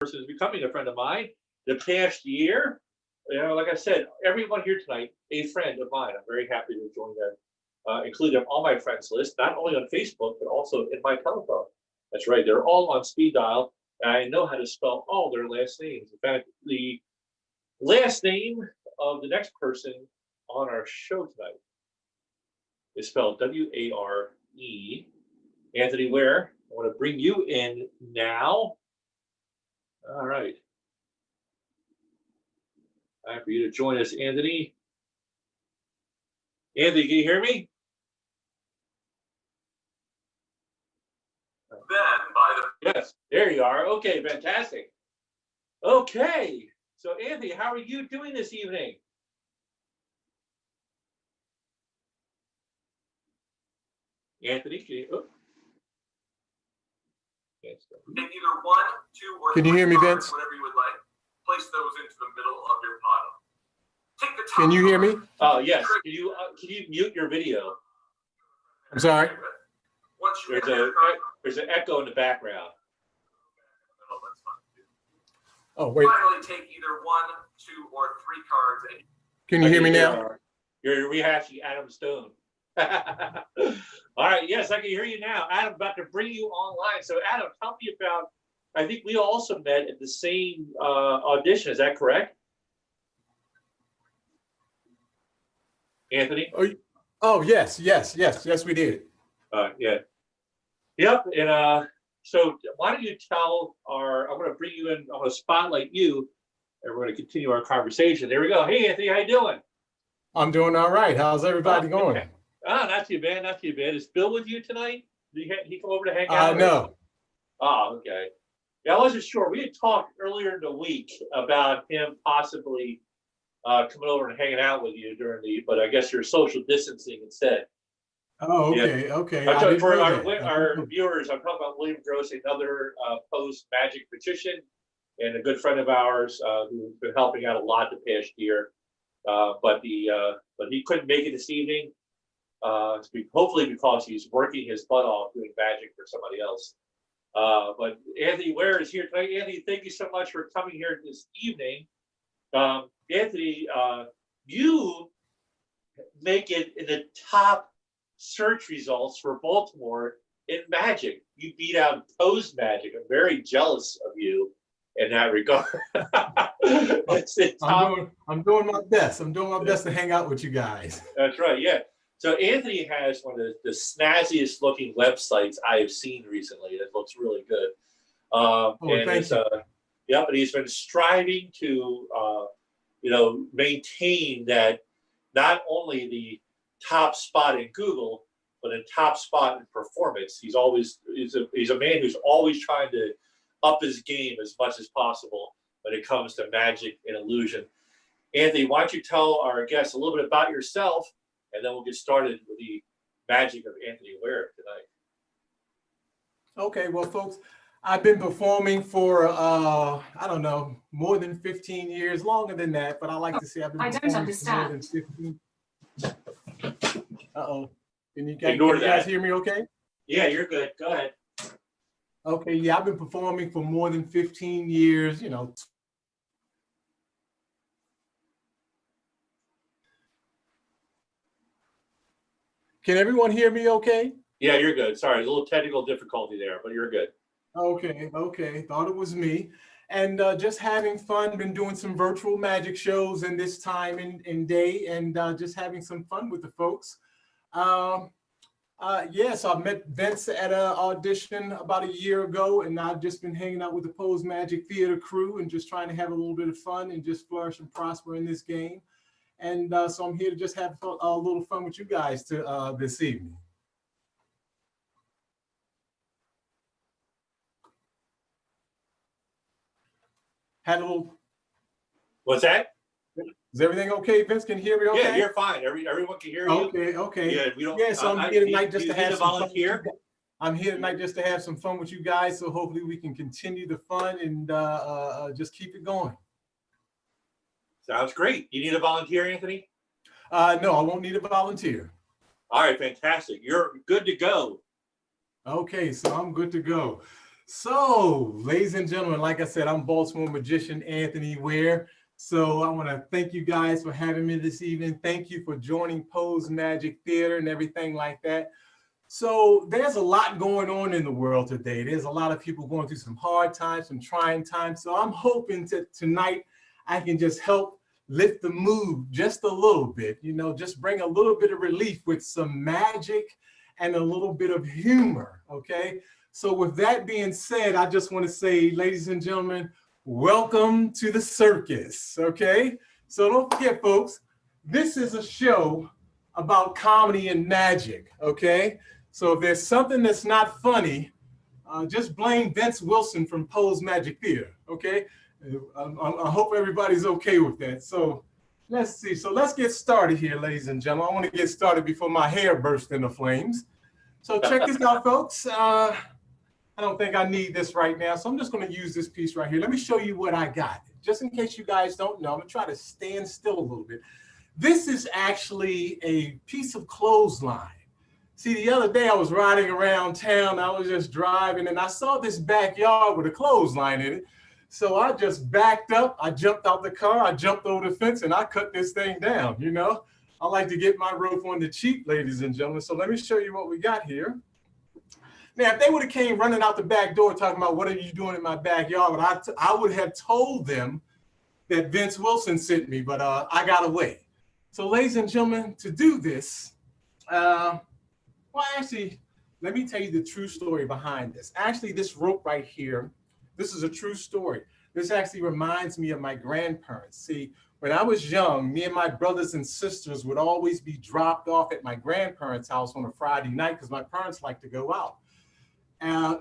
person is becoming a friend of mine the past year. Like I said, everyone here tonight, a friend of mine. I'm very happy to join them, include them on my friends list, not only on Facebook, but also in my telephone. That's right. They're all on speed dial. And I know how to spell all their last names. In fact, the last name of the next person on our show tonight is spelled W-A-R-E. Anthony Ware. I want to bring you in now. All right. Time for you to join us, Anthony. Anthony, can you hear me? Yes, there you are. Okay, fantastic. Okay, so Anthony, how are you doing this evening? Anthony, can you? Oh. Take either 1, 2, or can you hear me, Vince? Whatever you would like. Place those into the middle of your pile. Take the top. Can you hear me? Oh yes. Can you mute your video? I'm sorry. There's an echo in the background. Oh wait. Finally, take either 1, 2, or 3 cards. And can you hear me now? You're rehashing Adam Stone. All right, yes, I can hear you now. Adam, about to bring you online. So Adam, tell me about, I think we also met at the same audition, is that correct? Anthony? Oh yes, we did. Yeah. Yep, and so why don't you tell I'm gonna bring you in, I'm gonna spotlight you, and we're gonna continue our conversation. There we go. Hey Anthony, how you doing? I'm doing all right. How's everybody going? Oh, not too bad, not too bad. Is Bill with you tonight? Did he come over to hang out? No. Oh, okay. Yeah, I wasn't sure. We had talked earlier in the week about him possibly coming over and hanging out with you during but I guess you're social distancing instead. Oh, okay, yeah. okay. For our viewers, I'm talking about William Gross, another post-magic magician and a good friend of ours who's been helping out a lot the past year. But he couldn't make it this evening. Hopefully because he's working his butt off doing magic for somebody else. But Anthony Ware is here tonight. Anthony, thank you so much for coming here this evening. Anthony, you make it in the top search results for Baltimore in magic. You beat out Pose Magic. I'm very jealous of you in that regard. I'm doing my best. I'm doing my best to hang out with you guys. That's right, yeah. So Anthony has one of the snazziest looking websites I have seen recently. That looks really good. Thank you. Yeah, but he's been striving to, maintain that not only the top spot in Google, but a top spot in performance. He's a man who's always trying to up his game as much as possible when it comes to magic and illusion. Anthony, why don't you tell our guests a little bit about yourself, and then we'll get started with the magic of Anthony Ware tonight. Okay, well, folks, I've been performing for, I don't know, more than 15 years, longer than that, but I like to say I've been performing for more than 15. Uh-oh. Can you guys hear me okay? Yeah, you're good. Go ahead. Okay, yeah, I've been performing for more than 15 years, Can everyone hear me okay? Yeah, you're good. Sorry, there's a little technical difficulty there, but you're good. Okay. Thought it was me. And just having fun, been doing some virtual magic shows in this time and day, and just having some fun with the folks. Yes, I met Vince at an audition about a year ago, and I've just been hanging out with the Pose Magic Theater crew and just trying to have a little bit of fun and just flourish and prosper in this game. And so I'm here to just have a little fun with you guys this evening. Had a little. What's that? Is everything okay? Vince can hear me okay? Yeah, you're fine. Everyone can hear you. Okay. Yeah, we don't. Yeah, so I'm here tonight just to have some volunteer. fun. I'm here tonight just to have some fun with you guys. So hopefully we can continue the fun and just keep it going. Sounds great. You need a volunteer, Anthony? No, I won't need a volunteer. All right, fantastic. You're good to go. Okay, so I'm good to go. So, ladies and gentlemen, like I said, I'm Baltimore Magician Anthony Ware. So I want to thank you guys for having me this evening. Thank you for joining Pose Magic Theater and everything like that. So there's a lot going on in the world today. There's a lot of people going through some hard times, some trying times. So I'm hoping that tonight I can just help lift the mood just a little bit, you know, just bring a little bit of relief with some magic and a little bit of humor, okay? So with that being said, I just want to say, ladies and gentlemen, welcome to the circus, okay? So don't forget, folks, this is a show about comedy and magic, okay? So if there's something that's not funny, just blame Vince Wilson from Pose Magic Theater, okay? I hope everybody's okay with that. So let's see. So let's get started here, ladies and gentlemen. I want to get started before my hair bursts into flames. So check this out, folks. I don't think I need this right now, so I'm just going to use this piece right here. Let me show you what I got. Just in case you guys don't know, I'm going to try to stand still a little bit. This is actually a piece of clothesline. See, the other day I was riding around town, I was just driving, and I saw this backyard with a clothesline in it. So I just backed up, I jumped out the car, I jumped over the fence, and I cut this thing down, you know? I like to get my rope on the cheap, ladies and gentlemen. So let me show you what we got here. Now, if they would have came running out the back door talking about what are you doing in my backyard, I would have told them that Vince Wilson sent me, but I got away. So ladies and gentlemen, to do this, well, actually, let me tell you the true story behind this. Actually, this rope right here, this is a true story. This actually reminds me of my grandparents. See, when I was young, me and my brothers and sisters would always be dropped off at my grandparents' house on a Friday night because my parents like to go out.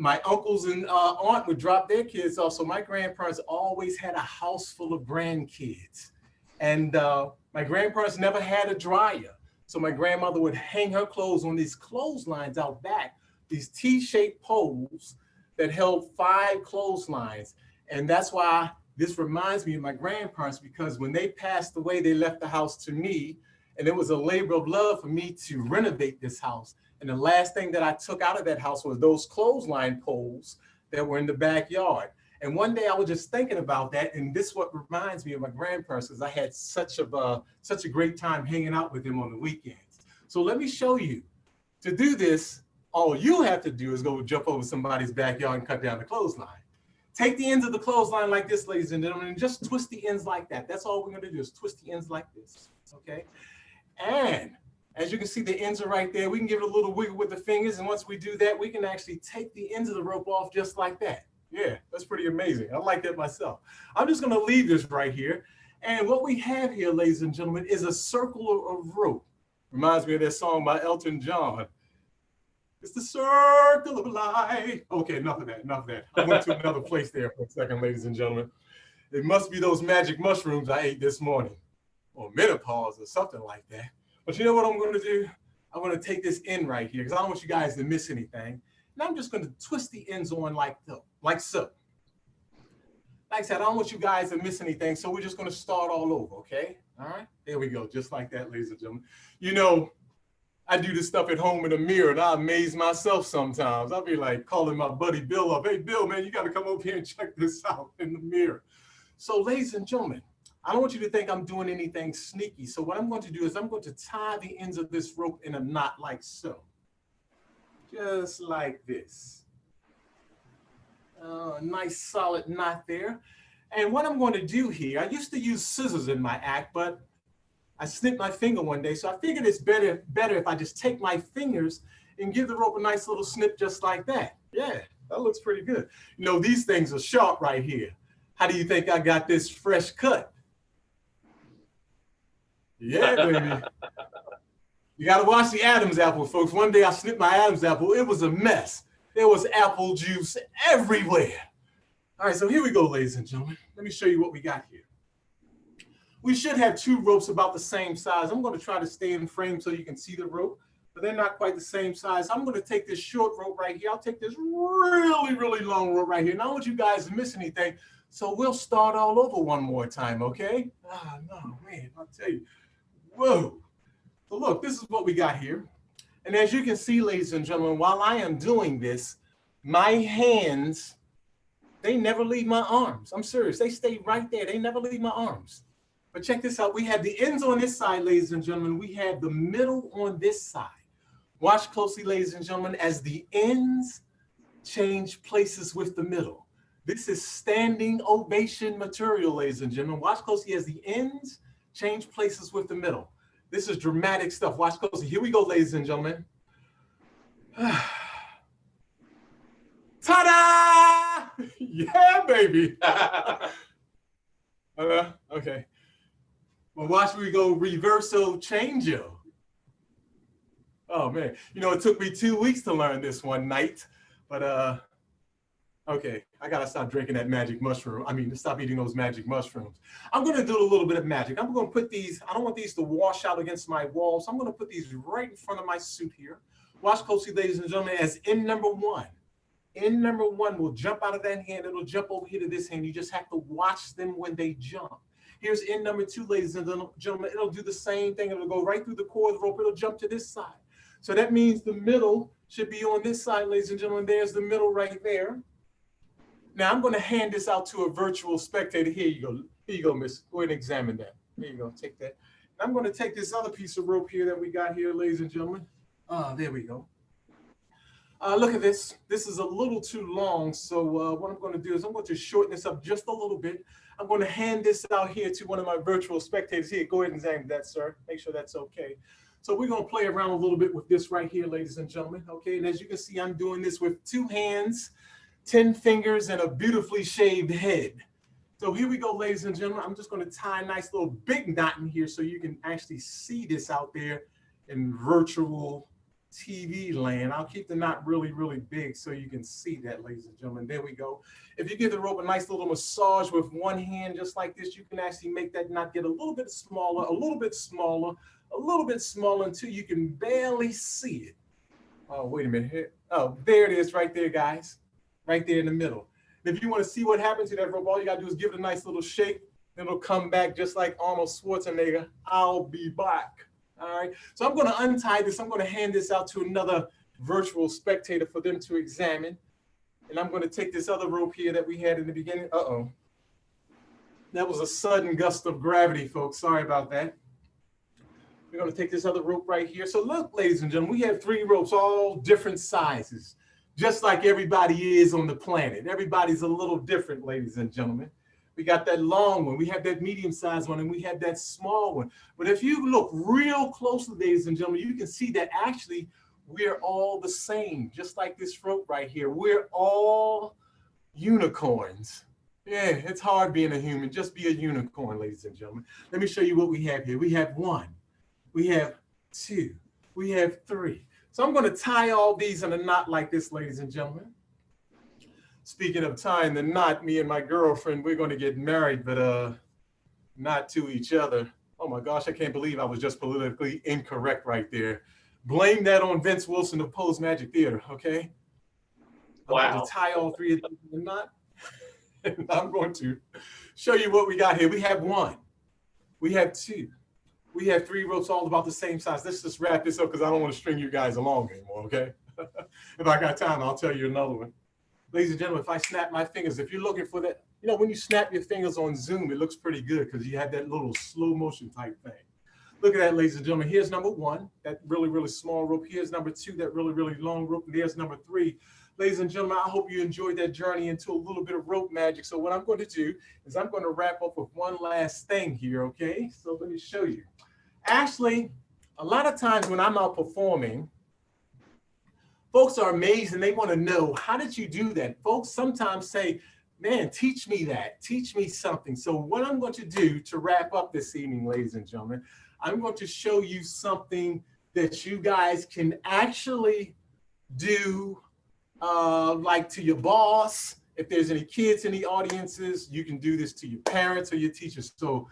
My uncles and aunt would drop their kids off. So my grandparents always had a house full of grandkids. And my grandparents never had a dryer. So my grandmother would hang her clothes on these clotheslines out back, these T-shaped poles that held 5 clotheslines. And that's why this reminds me of my grandparents, because when they passed away, they left the house to me. And it was a labor of love for me to renovate this house. And the last thing that I took out of that house was those clothesline poles that were in the backyard. And one day I was just thinking about that, and this is what reminds me of my grandparents, because I had such a great time hanging out with them on the weekends. So let me show you. To do this, all you have to do is go jump over somebody's backyard and cut down the clothesline. Take the ends of the clothesline like this, ladies and gentlemen, and just twist the ends like that. That's all we're going to do is twist the ends like this, okay? And as you can see, the ends are right there. We can give it a little wiggle with the fingers. And once we do that, we can actually take the ends of the rope off just like that. Yeah, that's pretty amazing. I like that myself. I'm just going to leave this right here. And what we have here, ladies and gentlemen, is a circle of rope. Reminds me of that song by Elton John. It's the circle of life. Okay, enough of that, enough of that. I went to another place there for a second, ladies and gentlemen. It must be those magic mushrooms I ate this morning, or menopause or something like that. But you know what I'm going to do? I'm going to take this end right here because I don't want you guys to miss anything. And I'm just going to twist the ends on like so. Like I said, I don't want you guys to miss anything, so we're just going to start all over, okay? All right? There we go, just like that, ladies and gentlemen. You know, I do this stuff at home in the mirror, and I amaze myself sometimes. I'll be like calling my buddy Bill up. Hey, Bill, man, you got to come over here and check this out in the mirror. So, ladies and gentlemen, I don't want you to think I'm doing anything sneaky. So what I'm going to do is I'm going to tie the ends of this rope in a knot like so. Just like this. A nice solid knot there. And what I'm going to do here, I used to use scissors in my act, but I snipped my finger one day. So I figured it's better if I just take my fingers and give the rope a nice little snip just like that. Yeah, that looks pretty good. You know, these things are sharp right here. How do you think I got this fresh cut? Yeah, baby. You got to watch the Adam's apple, folks. One day I snipped my Adam's apple. It was a mess. There was apple juice everywhere. All right, so here we go, ladies and gentlemen. Let me show you what we got here. We should have 2 ropes about the same size. I'm going to try to stay in frame so you can see the rope, but they're not quite the same size. I'm going to take this short rope right here. I'll take this really, really long rope right here. And I don't want you guys to miss anything, so we'll start all over one more time, okay? Ah, no, man, I'll tell you. Whoa. So look, this is what we got here. And as you can see, ladies and gentlemen, while I am doing this, my hands They never leave my arms. I'm serious. They stay right there. They never leave my arms. But check this out. We have the ends on this side, ladies and gentlemen. We have the middle on this side. Watch closely, ladies and gentlemen, as the ends change places with the middle. This is standing ovation material, ladies and gentlemen. Watch closely as the ends change places with the middle. This is dramatic stuff. Watch closely. Here we go, ladies and gentlemen. Ta-da! Yeah, baby. Okay. Well, watch we go reverso changeo. Oh man, you know, it took me 2 weeks to learn this one night, but okay, I gotta stop drinking that magic mushroom. I mean, stop eating those magic mushrooms. I'm gonna do a little bit of magic. I'm gonna put these, I don't want these to wash out against my wall, so I'm gonna put these right in front of my suit here. Watch closely, ladies and gentlemen, as end number one. End number one will jump out of that hand. It'll jump over here to this hand. You just have to watch them when they jump. Here's end number two, ladies and gentlemen. It'll do the same thing. It'll go right through the core of the rope. It'll jump to this side. So that means the middle should be on this side, ladies and gentlemen. There's the middle right there. Now I'm going to hand this out to a virtual spectator. Here you go. Here you go, miss. Go ahead and examine that. Here you go. Take that. And I'm going to take this other piece of rope here that we got here, ladies and gentlemen. There we go. Look at this. This is a little too long. So what I'm going to do is I'm going to shorten this up just a little bit. I'm going to hand this out here to one of my virtual spectators here. Go ahead and examine that, sir. Make sure that's okay. So we're going to play around a little bit with this right here, ladies and gentlemen. Okay, and as you can see, I'm doing this with 2 hands, 10 fingers, and a beautifully shaved head. So here we go, ladies and gentlemen. I'm just going to tie a nice little big knot in here so you can actually see this out there in virtual TV land. I'll keep the knot really, really big so you can see that, ladies and gentlemen. There we go. If you give the rope a nice little massage with one hand, just like this, you can actually make that knot get a little bit smaller, a little bit smaller, a little bit smaller until you can barely see it. Oh, wait a minute here. Oh, there it is right there, guys. Right there in the middle. And if you want to see what happens to that rope, all you got to do is give it a nice little shake. Then it'll come back just like Arnold Schwarzenegger. I'll be back. All right, so I'm going to untie this. I'm going to hand this out to another virtual spectator for them to examine. And I'm going to take this other rope here that we had in the beginning. Uh-oh. That was a sudden gust of gravity, folks. Sorry about that. We're going to take this other rope right here. So look, ladies and gentlemen, we have 3 ropes, all different sizes, just like everybody is on the planet. Everybody's a little different, ladies and gentlemen. We got that long one, we have that medium-sized one, and we have that small one. But if you look real closely, ladies and gentlemen, you can see that actually we're all the same, just like this rope right here. We're all unicorns. Yeah, it's hard being a human. Just be a unicorn, ladies and gentlemen. Let me show you what we have here. We have 1, we have 2, we have 3. So I'm going to tie all these in a knot like this, ladies and gentlemen. Speaking of tying the knot, me and my girlfriend, we're going to get married, but not to each other. Oh my gosh, I can't believe I was just politically incorrect right there. Blame that on Vince Wilson of Poe's Magic Theater, okay? Wow. I'm going to tie all 3 of them in the knot. And I'm going to show you what we got here. We have 1, we have 2, we have 3 ropes all about the same size. Let's just wrap this up because I don't want to string you guys along anymore, okay? If I got time, I'll tell you another one. Ladies and gentlemen, if I snap my fingers, if you're looking for that, you know, when you snap your fingers on Zoom, it looks pretty good because you have that little slow motion type thing. Look at that, ladies and gentlemen. Here's number 1, that really, really small rope. Here's number 2, that really, really long rope. And there's number 3. Ladies and gentlemen, I hope you enjoyed that journey into a little bit of rope magic. So what I'm going to do is I'm going to wrap up with one last thing here, okay? So let me show you. Actually, a lot of times when I'm out performing, folks are amazed and they want to know, how did you do that? Folks sometimes say, man, teach me that, teach me something. So what I'm going to do to wrap up this evening, ladies and gentlemen, I'm going to show you something that you guys can actually do, like to your boss. If there's any kids in the audiences, you can do this to your parents or your teachers. So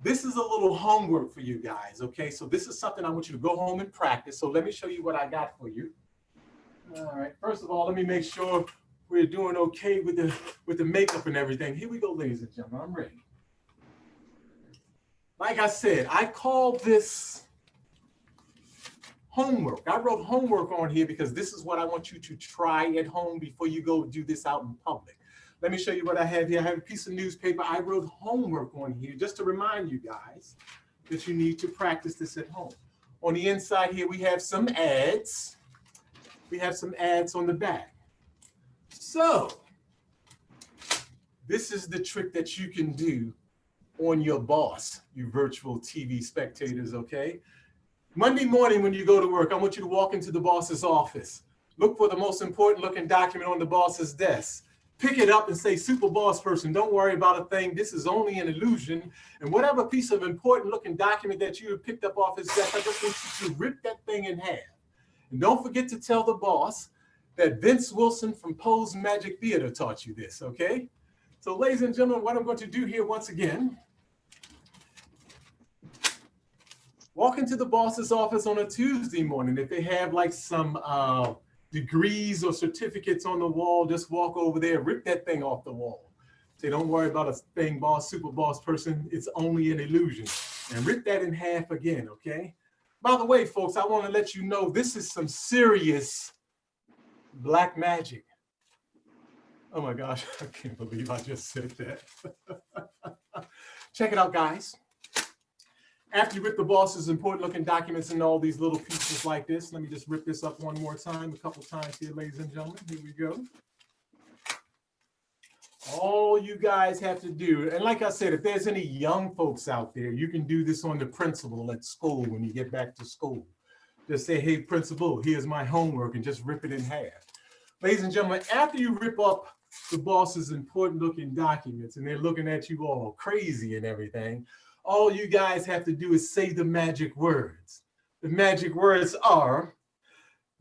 this is a little homework for you guys, okay? So this is something I want you to go home and practice. So let me show you what I got for you. All right, first of all, let me make sure we're doing okay with the makeup and everything. Here we go, ladies and gentlemen, I'm ready. Like I said, I call this homework. I wrote homework on here because this is what I want you to try at home before you go do this out in public. Let me show you what I have here. I have a piece of newspaper. I wrote homework on here just to remind you guys that you need to practice this at home. On the inside here, we have some ads. We have some ads on the back. So this is the trick that you can do on your boss, you virtual TV spectators, okay? Monday morning when you go to work, I want you to walk into the boss's office. Look for the most important looking document on the boss's desk. Pick it up and say, super boss person, don't worry about a thing. This is only an illusion. And whatever piece of important looking document that you have picked up off his desk, I just want you to rip that thing in half. And don't forget to tell the boss that Vince Wilson from Poe's Magic Theater taught you this, okay? So ladies and gentlemen, what I'm going to do here once again, walk into the boss's office on a Tuesday morning. If they have like some degrees or certificates on the wall, just walk over there, rip that thing off the wall. Say, don't worry about a thing, boss, super boss person. It's only an illusion. And rip that in half again, okay? By the way, folks, I want to let you know this is some serious black magic. Oh my gosh, I can't believe I just said that. Check it out, guys. After you rip the boss's important looking documents in all these little pieces like this, let me just rip this up one more time, a couple times here, ladies and gentlemen. Here we go. All you guys have to do, and like I said, if there's any young folks out there, you can do this on the principal at school when you get back to school. Just say, hey, principal, here's my homework, and just rip it in half. Ladies and gentlemen, after you rip up the boss's important looking documents and they're looking at you all crazy and everything, all you guys have to do is say the magic words. The magic words are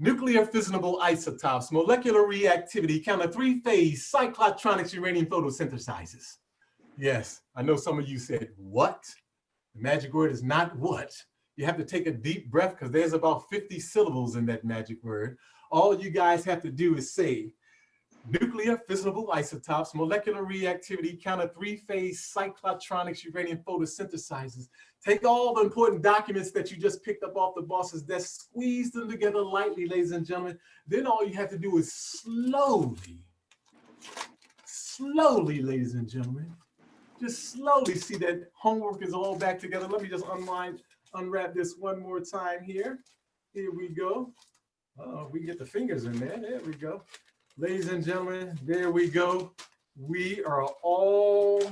nuclear fissionable isotopes, molecular reactivity, counter three-phase cyclotronics uranium photosynthesizes. Yes, I know some of you said, what? The magic word is not what. You have to take a deep breath because there's about 50 syllables in that magic word. All you guys have to do is say nuclear fissionable isotopes, molecular reactivity, counter three-phase cyclotronics uranium photosynthesizes. Take all the important documents that you just picked up off the boss's desk, squeeze them together lightly, ladies and gentlemen. Then all you have to do is slowly, ladies and gentlemen, just slowly see that homework is all back together. Let me just unwrap this one more time here. Here we go. Oh, we get the fingers in there. There we go. Ladies and gentlemen, there we go. We are all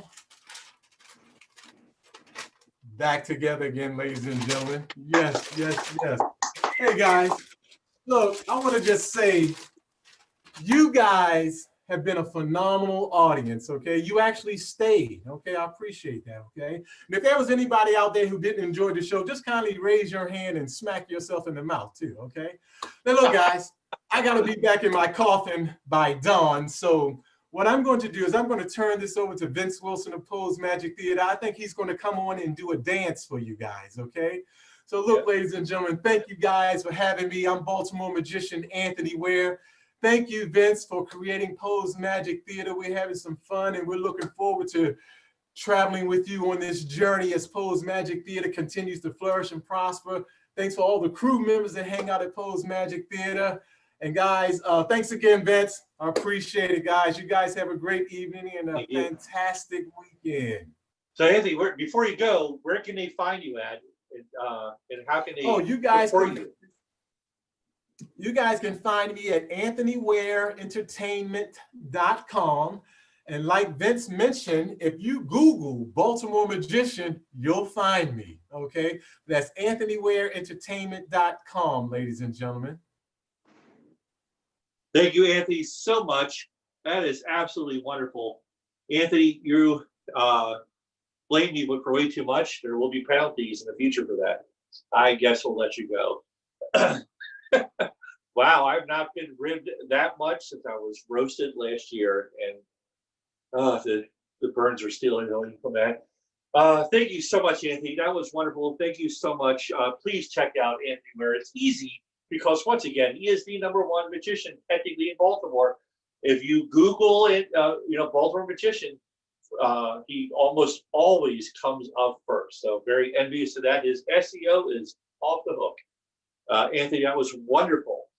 back together again, ladies and gentlemen. Yes, yes, yes. Hey guys, look, I want to just say, you guys have been a phenomenal audience, okay? You actually stayed, okay? I appreciate that, okay? And if there was anybody out there who didn't enjoy the show, just kindly raise your hand and smack yourself in the mouth too, okay? Now look, guys, I got to be back in my coffin by dawn, so what I'm going to do is I'm going to turn this over to Vince Wilson of Poe's Magic Theater. I think he's going to come on and do a dance for you guys, okay? So look, ladies and gentlemen, thank you guys for having me. I'm Baltimore Magician Anthony Ware. Thank you, Vince, for creating Poe's Magic Theater. We're having some fun, and we're looking forward to traveling with you on this journey as Poe's Magic Theater continues to flourish and prosper. Thanks for all the crew members that hang out at Poe's Magic Theater. And guys, thanks again, Vince. I appreciate it, guys. You guys have a great evening and a fantastic weekend. So Anthony, before you go, where can they find you at? And how can they? Oh, you guys can find me at anthonywareentertainment.com. And like Vince mentioned, if you Google Baltimore Magician, you'll find me, okay? That's anthonywareentertainment.com, ladies and gentlemen. Thank you, Anthony, so much. That is absolutely wonderful. Anthony, you blamed me for way too much. There will be penalties in the future for that. I guess we'll let you go. Wow, I've not been ribbed that much since I was roasted last year, and the burns are still healing from that. Thank you so much, Anthony. That was wonderful. Thank you so much. Please check out Anthony Ware. It's easy because, once again, he is the #1 magician technically in Baltimore. If you Google it, Baltimore Magician, he almost always comes up first. So very envious of that. His SEO is off the hook. Anthony, that was wonderful.